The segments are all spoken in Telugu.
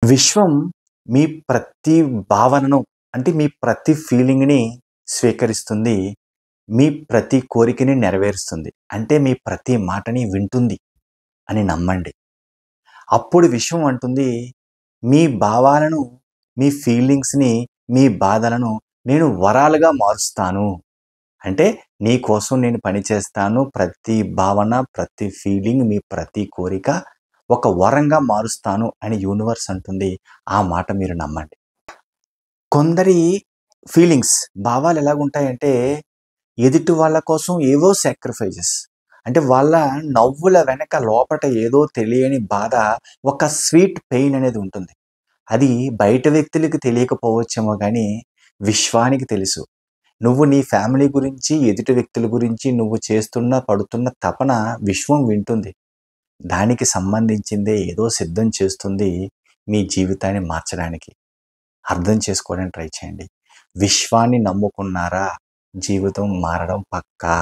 విశ్వం మీ ప్రతి భావనను అంటే మీ ప్రతి ఫీలింగ్‌ని స్వీకరిస్తుంది. మీ ప్రతి కోరికని నెరవేరుస్తుంది. అంటే మీ ప్రతి మాటని వింటుంది అని నమ్మండి. అప్పుడు విశ్వం అంటుంది, మీ భావాలను, మీ ఫీలింగ్స్‌ని, మీ బాధలను నేను వరాలుగా మారుస్తాను. అంటే నీ కోసం నేను పని చేస్తాను. ప్రతి భావన, ప్రతి ఫీలింగ్, మీ ప్రతి కోరిక ఒక వరంగా మారుస్తాను అని యూనివర్స్ అంటుంది. ఆ మాట మీరు నమ్మండి. కొందరి ఫీలింగ్స్, భావాలు ఎలాగుంటాయంటే, ఎదుటి వాళ్ళ కోసం ఏవో సాక్రిఫైజెస్. అంటే వాళ్ళ నవ్వుల వెనక లోపట ఏదో తెలియని బాధ, ఒక స్వీట్ పెయిన్ అనేది ఉంటుంది. అది బయట వ్యక్తులకి తెలియకపోవచ్చేమో గానీ, విశ్వానికి తెలుసు. నువ్వు నీ ఫ్యామిలీ గురించి, ఎదుటి వ్యక్తుల గురించి నువ్వు చేస్తున్న, పడుతున్న తపన విశ్వం వింటుంది. దానికి సంబంధించిందే ఏదో సిద్ధం చేస్తుంది మీ జీవితాన్ని మార్చడానికి. అర్థం చేసుకోవడానికి ట్రై చేయండి. విశ్వాన్ని నమ్ముకున్నారా, జీవితం మారడం పక్కా.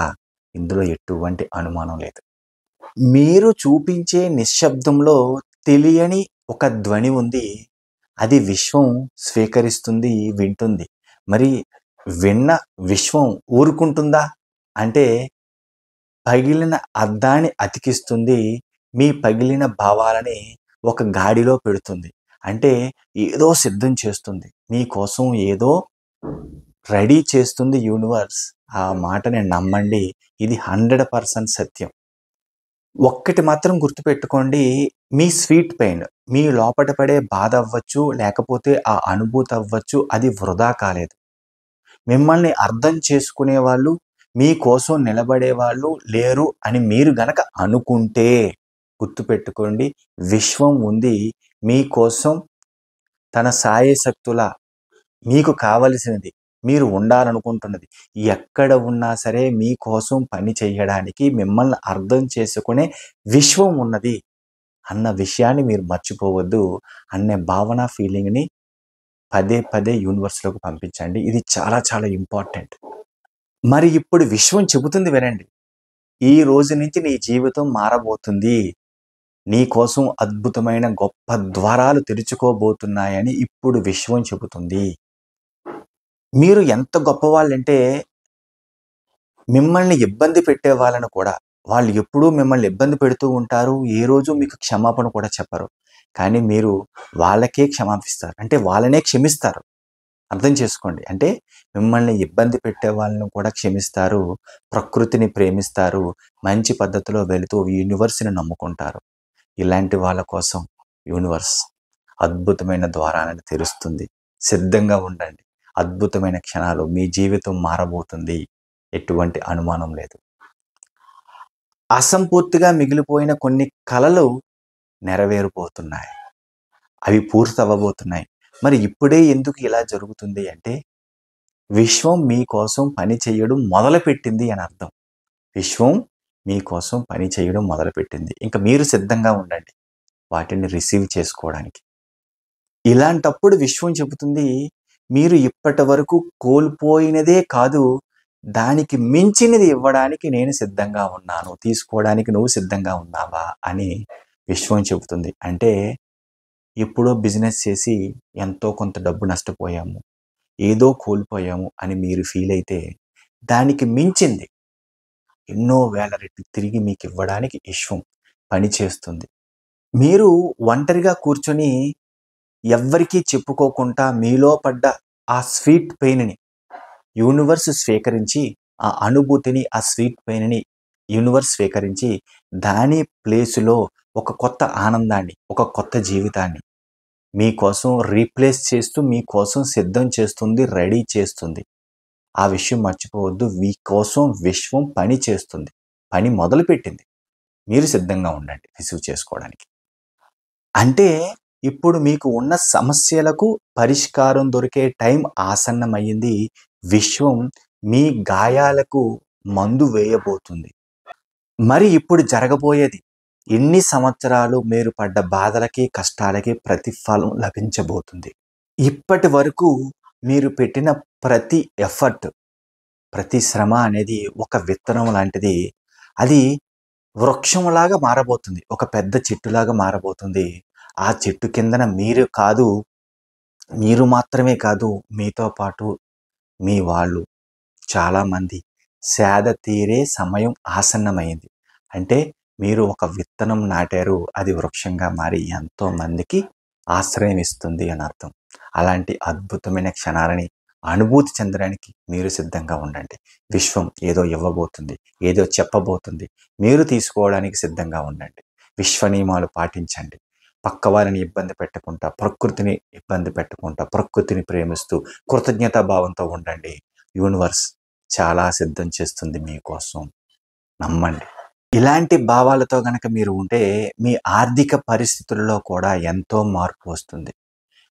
ఇందులో ఎటువంటి అనుమానం లేదు. మీరు చూపించే నిశ్శబ్దంలో తెలియని ఒక ధ్వని ఉంది. అది విశ్వం స్వీకరిస్తుంది, వింటుంది. మరి విన్న విశ్వం ఊరుకుంటుందా? అంటే పగిలిన అద్దాన్ని అతికిస్తుంది. మీ పగిలిన భావాలని ఒక గాడిలో పెడుతుంది. అంటే ఏదో సిద్ధం చేస్తుంది. మీకోసం ఏదో రెడీ చేస్తుంది యూనివర్స్. ఆ మాటని నమ్మండి. ఇది 100% సత్యం. ఒక్కటి మాత్రం గుర్తుపెట్టుకోండి. మీ స్వీట్ పెయిన్, మీ లోపట పడే బాధ అవ్వచ్చు, లేకపోతే ఆ అనుభూతి అవ్వచ్చు, అది వృధా కాలేదు. మిమ్మల్ని అర్థం చేసుకునేవాళ్ళు, మీకోసం నిలబడేవాళ్ళు లేరు అని మీరు గనక అనుకుంటే, గుర్తుపెట్టుకోండి, విశ్వం ఉంది మీకోసం తన సాయశక్తులా మీకు కావలసినది, మీరు ఉండాలనుకుంటున్నది, ఎక్కడ ఉన్నా సరే మీకోసం పని చేయడానికి, మిమ్మల్ని అర్థం చేసుకునే విశ్వం ఉన్నది అన్న విషయాన్ని మీరు మర్చిపోవద్దు. అనే భావన, ఫీలింగ్‌ని పదే పదే యూనివర్స్‌లోకి పంపించండి. ఇది చాలా చాలా ఇంపార్టెంట్. మరి ఇప్పుడు విశ్వం చెబుతుంది వినండి. ఈ రోజు నుంచి నీ జీవితం మారబోతుంది. నీ కోసం అద్భుతమైన గొప్ప ద్వారాలు తెరుచుకోబోతున్నాయని ఇప్పుడు విశ్వం చెబుతుంది. మీరు ఎంత గొప్పవాళ్ళంటే, మిమ్మల్ని ఇబ్బంది పెట్టే వాళ్ళను కూడా, వాళ్ళు ఎప్పుడూ మిమ్మల్ని ఇబ్బంది పెడుతూ ఉంటారు. ఏ రోజు మీకు క్షమాపణ కూడా చెప్పరు. కానీ మీరు వాళ్ళకే క్షమాపిస్తారు. అంటే వాళ్ళనే క్షమిస్తారు. అర్థం చేసుకోండి. అంటే మిమ్మల్ని ఇబ్బంది పెట్టే వాళ్ళని కూడా క్షమిస్తారు. ప్రకృతిని ప్రేమిస్తారు. మంచి పద్ధతిలో వెళుతూ యూనివర్స్‌ని నమ్ముకుంటారు. ఇలాంటి వాళ్ళ కోసం యూనివర్స్ అద్భుతమైన ద్వారాలను తెరుస్తుంది. సిద్ధంగా ఉండండి. అద్భుతమైన క్షణాలు, మీ జీవితం మారబోతుంది. ఎటువంటి అనుమానం లేదు. అసంపూర్తిగా మిగిలిపోయిన కొన్ని కలలు నెరవేరబోతున్నాయి. అవి పూర్తవ్వబోతున్నాయి. మరి ఇప్పుడే ఎందుకు ఇలా జరుగుతుంది అంటే, విశ్వం మీకోసం పని చేయడం మొదలుపెట్టింది అని అర్థం. విశ్వం మీకోసం పని చేయడం మొదలుపెట్టింది. ఇంక మీరు సిద్ధంగా ఉండండి వాటిని రిసీవ్ చేసుకోవడానికి. ఇలాంటప్పుడు విశ్వం చెబుతుంది, మీరు ఇప్పటివరకు కోల్పోయినదే కాదు, దానికి మించినది ఇవ్వడానికి నేను సిద్ధంగా ఉన్నాను. తీసుకోవడానికి నువ్వు సిద్ధంగా ఉన్నావా అని విశ్వం చెబుతుంది. అంటే ఎప్పుడో బిజినెస్ చేసి ఎంతో కొంత డబ్బు నష్టపోయాము, ఏదో కోల్పోయాము అని మీరు ఫీల్ అయితే, దానికి మించింది ఎన్నో వేల రెట్లు తిరిగి మీకు ఇవ్వడానికి విశ్వం పని చేస్తుంది. మీరు ఒంటరిగా కూర్చొని ఎవ్వరికీ చెప్పుకోకుండా మీలో పడ్డ ఆ స్వీట్ పెయిన్‌ని యూనివర్స్ స్వీకరించి, ఆ అనుభూతిని, ఆ స్వీట్ పెయిన్‌ని యూనివర్స్ స్వీకరించి, దాని ప్లేస్‌లో ఒక కొత్త ఆనందాన్ని, ఒక కొత్త జీవితాన్ని మీకోసం రీప్లేస్ చేస్తూ, మీకోసం సిద్ధం చేస్తుంది, రెడీ చేస్తుంది. ఆ విషయం మర్చిపోవద్దు. మీకోసం విశ్వం పని చేస్తుంది. పని మొదలుపెట్టింది. మీరు సిద్ధంగా ఉండండి రిసీవ్ చేసుకోవడానికి. అంటే ఇప్పుడు మీకు ఉన్న సమస్యలకు పరిష్కారం దొరికే టైం ఆసన్నమయ్యింది. విశ్వం మీ గాయాలకు మందు వేయబోతుంది. మరి ఇప్పుడు జరగబోయేది, ఎన్ని సంవత్సరాలు మీరు పడ్డ బాధలకి, కష్టాలకి ప్రతిఫలం లభించబోతుంది. ఇప్పటి వరకు మీరు పెట్టిన ప్రతి ఎఫర్ట్, ప్రతి శ్రమ అనేది ఒక విత్తనం లాంటిది. అది వృక్షంలాగా మారబోతుంది. ఒక పెద్ద చెట్టులాగా మారబోతుంది. ఆ చెట్టు కిందన మీరు మాత్రమే కాదు, మీతో పాటు మీ వాళ్ళు చాలామంది సేద తీరే సమయం ఆసన్నమైంది. అంటే మీరు ఒక విత్తనం నాటారు. అది వృక్షంగా మారి ఎంతోమందికి ఆశ్రయం ఇస్తుంది అని అర్థం. అలాంటి అద్భుతమైన క్షణాలని అనుభూతి చెందడానికి మీరు సిద్ధంగా ఉండండి. విశ్వం ఏదో ఇవ్వబోతుంది. ఏదో చెప్పబోతుంది. మీరు తీసుకోవడానికి సిద్ధంగా ఉండండి. విశ్వ నియమాలు పాటించండి. పక్కవారిని ఇబ్బంది పెట్టకుండా, ప్రకృతిని ఇబ్బంది పెట్టకుండా, ప్రకృతిని ప్రేమిస్తూ కృతజ్ఞతా భావంతో ఉండండి. యూనివర్స్ చాలా సిద్ధం చేస్తుంది మీకోసం. నమ్మండి. ఇలాంటి భావాలతో గనక మీరు ఉంటే మీ ఆర్థిక పరిస్థితుల్లో కూడా ఎంతో మార్పు వస్తుంది.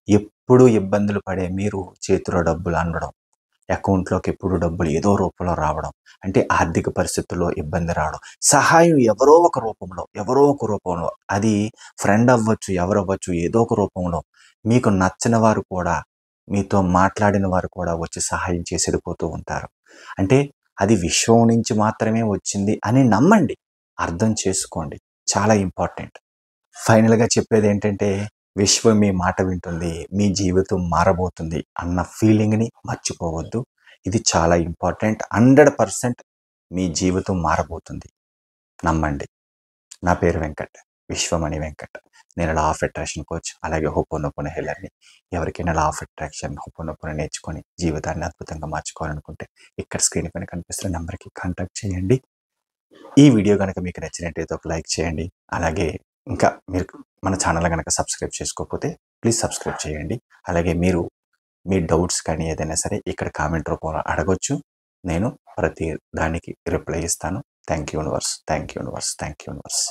ఎప్పుడూ ఇబ్బందులు పడే మీరు చేతిలో డబ్బులు అందడం, అకౌంట్‌లోకి ఎప్పుడు డబ్బులు ఏదో రూపంలో రావడం, అంటే ఆర్థిక పరిస్థితుల్లో ఇబ్బంది రావడం, సహాయం ఎవరో ఒక రూపంలో అది ఫ్రెండ్ అవ్వచ్చు, ఎవరవ్వచ్చు, ఏదో ఒక రూపంలో మీకు నచ్చని వారు కూడా, మీతో మాట్లాడిన వారు కూడా వచ్చి సహాయం చేసి వెళ్ళిపోతూ ఉంటారు. అంటే అది విశ్వం నుంచి మాత్రమే వచ్చింది అని నమ్మండి. అర్థం చేసుకోండి. చాలా ఇంపార్టెంట్. ఫైనల్‌గా చెప్పేదేంటంటే, విశ్వం మీ మాట వింటుంది. మీ జీవితం మారబోతుంది అన్న ఫీలింగ్‌ని మర్చిపోవద్దు. ఇది చాలా ఇంపార్టెంట్. 100% మీ జీవితం మారబోతుంది. నమ్మండి. నా పేరు వెంకట్. విశ్వమణి వెంకట్. నేను లా ఆఫ్ అట్రాక్షన్ కోచ్. అలాగే హోపోనోపోనో హీలర్‌ని. ఎవరికైనా లా ఆఫ్ అట్రాక్షన్, హోపోనోపోనో నేర్చుకొని జీవితాన్ని అద్భుతంగా మార్చుకోవాలనుకుంటే ఇక్కడ స్క్రీన్ పైన కనిపిస్తున్న నంబర్‌కి కాంటాక్ట్ చేయండి. ఈ వీడియో గనక మీకు నచ్చినట్టయితే ఒక లైక్ చేయండి. అలాగే ఇంకా మీరు మన ఛానల్ గనక సబ్స్క్రైబ్ చేసుకోకపోతే ప్లీజ్ సబ్స్క్రైబ్ చేయండి. అలాగే మీరు మీ డౌట్స్ కానీ ఏదైనా సరే ఇక్కడ కామెంట్ రూపంలో అడగొచ్చు. నేను ప్రతి దానికి రిప్లై ఇస్తాను. Thank you universe. Thank you universe. Thank you universe.